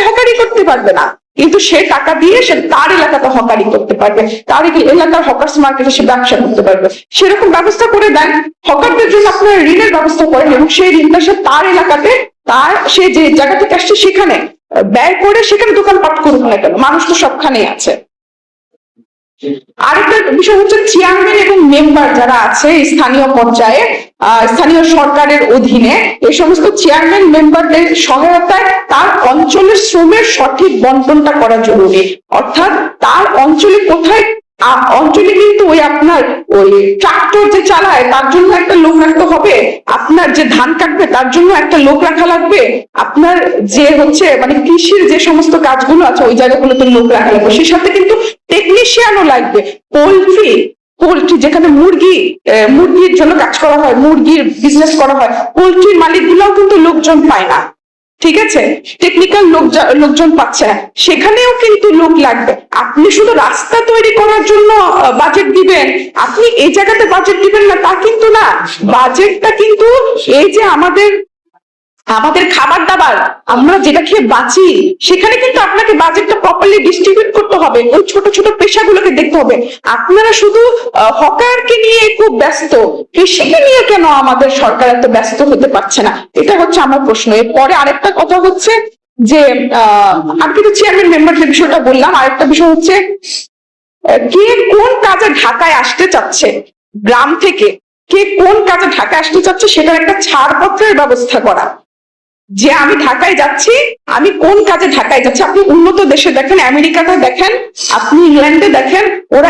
এলাকায় হকারি করতে পারবে না, কিন্তু সে টাকা দিয়ে সে তার এলাকাতে হকারি করতে পারবে, তার এলাকার হকার্স মার্কেটে সে ব্যবসা করতে পারবে। সেরকম ব্যবস্থা করে দেন, হকারদের জন্য আপনারা ঋণের ব্যবস্থা করেন এবং সেই ঋণটা সে তার এলাকাতে সে যে জায়গা থেকে আসছে সেখানে ব্যয় করে সেখানে দোকানপাট করুক না কেন, মানুষ তো সবখানেই আছে। আরেকটা বিষয় হচ্ছে চেয়ারম্যান এবং মেম্বার যারা আছে স্থানীয় পর্যায়ে, স্থানীয় সরকারের অধীনে, এই সমস্ত চেয়ারম্যান মেম্বারদের সহায়তায় তার অঞ্চলের শ্রমের সঠিক বন্টনটা করা জরুরি। অর্থাৎ তার অঞ্চলে কোথায়, অঞ্চলে কিন্তু ওই আপনার ওই ট্রাক্টর যে চালায় তার জন্য একটা লোক রাখতে হবে, আপনার যে ধান কাটবে তার জন্য একটা লোক রাখা লাগবে, আপনার যে হচ্ছে মানে কৃষির যে সমস্ত কাজগুলো আছে ওই জায়গাগুলোতে লোক রাখা লাগবে, সেই সাথে কিন্তু টেকনিশিয়ানও লাগবে। পোল্ট্রি যেখানে মুরগির জন্য কাজ করা হয়, মুরগির বিজনেস করা হয়, পোল্ট্রির মালিকগুলোও কিন্তু লোকজন পায় না, ঠিক আছে, টেকনিক্যাল লোকজন পাচ্ছে না, সেখানেও কিন্তু লোক লাগবে। আপনি শুধু রাস্তা তৈরি করার জন্য বাজেট দিবেন, আপনি এই জায়গাতে বাজেট দিবেন না তা কিন্তু না। বাজেটটা কিন্তু এই যে আমাদের খাবার দাবার আমরা যেটা খেয়ে বাঁচি সেখানে কিন্তু আপনাকে বাজেটটা প্রপারলি ডিস্ট্রিবিউট করতে হবে, ওই ছোট ছোট পেশাগুলোকে দেখতে হবে। আপনারা শুধু হকারকে নিয়ে খুব ব্যস্ত, কৃষিকে নিয়ে কেন আমাদের সরকার এত ব্যস্ত হতে পারছে না, এটা হচ্ছে আমার প্রশ্ন। এরপরে আরেকটা কথা হচ্ছে যে আমি কিন্তু চেয়ারম্যান মেম্বারদের বিষয়টা বললাম, আরেকটা বিষয় হচ্ছে কে কোন কাজে ঢাকায় আসতে চাচ্ছে, গ্রাম থেকে কে কোন কাজে ঢাকায় আসতে চাচ্ছে সেটার একটা ছাড়পত্রের ব্যবস্থা করা, যে আমি ঢাকায় যাচ্ছি, আমি কোন কাজে ঢাকায় যাচ্ছি। আপনি উন্নত দেশে দেখেন, আমেরিকাতে দেখেন, আপনি ইংল্যান্ডে দেখেন, ওরা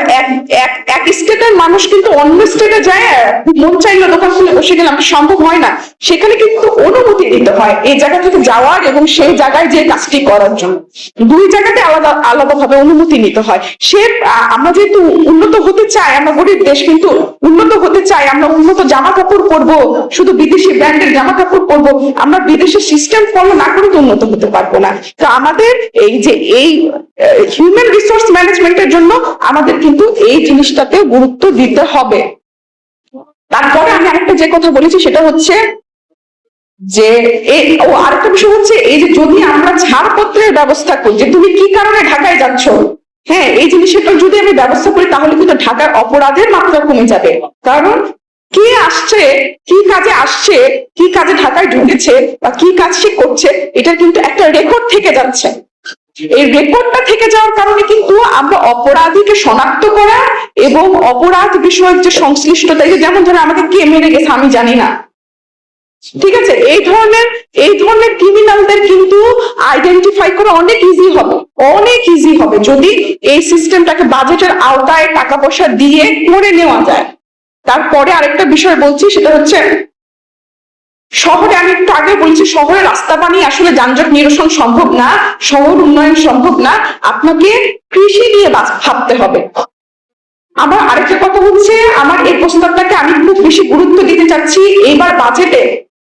এক স্টেটের মানুষ কিন্তু অন্য স্টেটে যায়, মন চাইলে দোকান খুলে বসে গেলাম, সম্ভব হয় না, সেখানে কিন্তু অনুমতি দিতে হয় এই জায়গা থেকে যাওয়ার এবং সেই জায়গায় যে কাজটি করার জন্য, দুই জায়গাতে আলাদা আলাদা ভাবে অনুমতি নিতে হয়। আমরা যেহেতু উন্নত হতে চাই, আমরা গরিব দেশ কিন্তু উন্নত হতে চাই, আমরা উন্নত জামা কাপড় পরবো, শুধু বিদেশি ব্র্যান্ডের জামা কাপড় পরবো, আমরা বিদেশের সিস্টেম ফলো না করে তো উন্নত হতে পারবো না। তো আমাদের এই যে হিউম্যান রিসোর্স ম্যানেজমেন্টের জন্য আমাদের কিন্তু এই জিনিসটাতে গুরুত্ব দিতে হবে। তারপরে আমি আরেকটা যে কথা বলেছি সেটা হচ্ছে যে আরেকটা বিষয় হচ্ছে এই যে যদি আমরা ছাড়পত্রের ব্যবস্থা করি, যে তুমি কি কারণে ঢাকায় যাচ্ছ, হ্যাঁ এই জিনিসটা যদি আমি ব্যবস্থা করি তাহলে কিন্তু ঢাকার অপরাধের মাত্রা কমে যাবে। কারণ কে আসছে, কি কাজে আসছে, কি কাজে ঢাকায় ঢুকেছে বা কি কাজ সে করছে, এটা কিন্তু একটা রেকর্ড থেকে যাচ্ছে। এই রেকর্ডটা থেকে যাওয়ার কারণে কিন্তু আমরা অপরাধীকে শনাক্ত করা এবং অপরাধ বিষয়ক যে সংশ্লিষ্টতা, যেমন ধরো আমাকে কে মেরে গেছে আমি জানি না, ঠিক আছে, এই ধরনের ক্রিমিনালদের কিন্তু আইডেন্টিফাই করা অনেক ইজি হবে যদি এই সিস্টেমটাকে বাজেটের আওতায় টাকা পয়সা দিয়ে করে নেওয়া যায়। তারপরে আরেকটা বিষয় বলছি, সেটা হচ্ছে শহরে, আমি একটু আগে বলছি শহরে রাস্তা বানিয়ে আসলে যানজট নিরসন সম্ভব না, শহর উন্নয়ন সম্ভব না, আপনাকে কৃষি নিয়ে ভাবতে হবে। আমার আরেকটা কথা হচ্ছে, আমার এই প্রস্তাবটাকে আমি খুব বেশি গুরুত্ব দিতে চাচ্ছি, এবার বাজেটে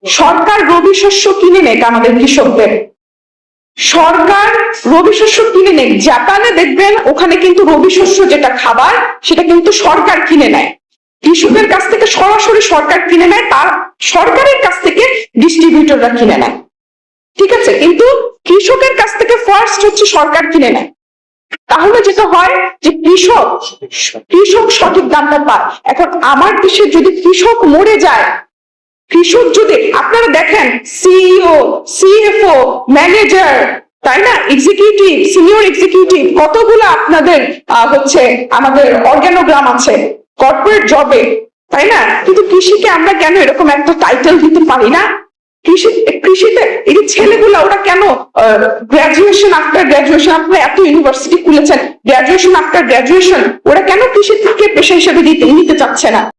সরকার রবি শস্য কিনে নেক, আমাদের কৃষকদের সরকার রবি শস্য কিনে নেক। জাপানে দেখবেন ওখানে কিন্তু রবি শস্য যেটা খাবার সেটা কিন্তু সরকার কিনে নেয়, কৃষকের কাছ থেকে সরাসরি সরকার কিনে নেয়, তার সরকারের কাছ থেকে ডিস্ট্রিবিউটররা কিনে নেয়, ঠিক আছে, কিন্তু কৃষকের কাছ থেকে ফার্স্ট হচ্ছে সরকার কিনে নেয়। তাহলে যেটা হয় যে কৃষক সঠিক দামটা পায়। এখন আমার দেশে যদি কৃষক মরে যায়, কৃষক যদি, আপনারা দেখেন সিইও, সিএফও, ম্যানেজার, তাই না, এক্সিকিউটিভ, সিনিয়র এক্সিকিউটিভ, কতগুলো আপনাদের হচ্ছে আমাদের অর্গানোগ্রাম আছে কর্পোরেট জবে, তাই না, কিন্তু কৃষিকে আমরা কেন এরকম একটা টাইটেল দিতে পারি না? কৃষিতে এই ছেলেগুলো ওরা কেন গ্রাজুয়েশন আফটার গ্রাজুয়েশন, আপনারা এত ইউনিভার্সিটি খুলেছেন, গ্রাজুয়েশন আফটার গ্রাজুয়েশন ওরা কেন কৃষি থেকে পেশা হিসেবে নিতে চাচ্ছে না?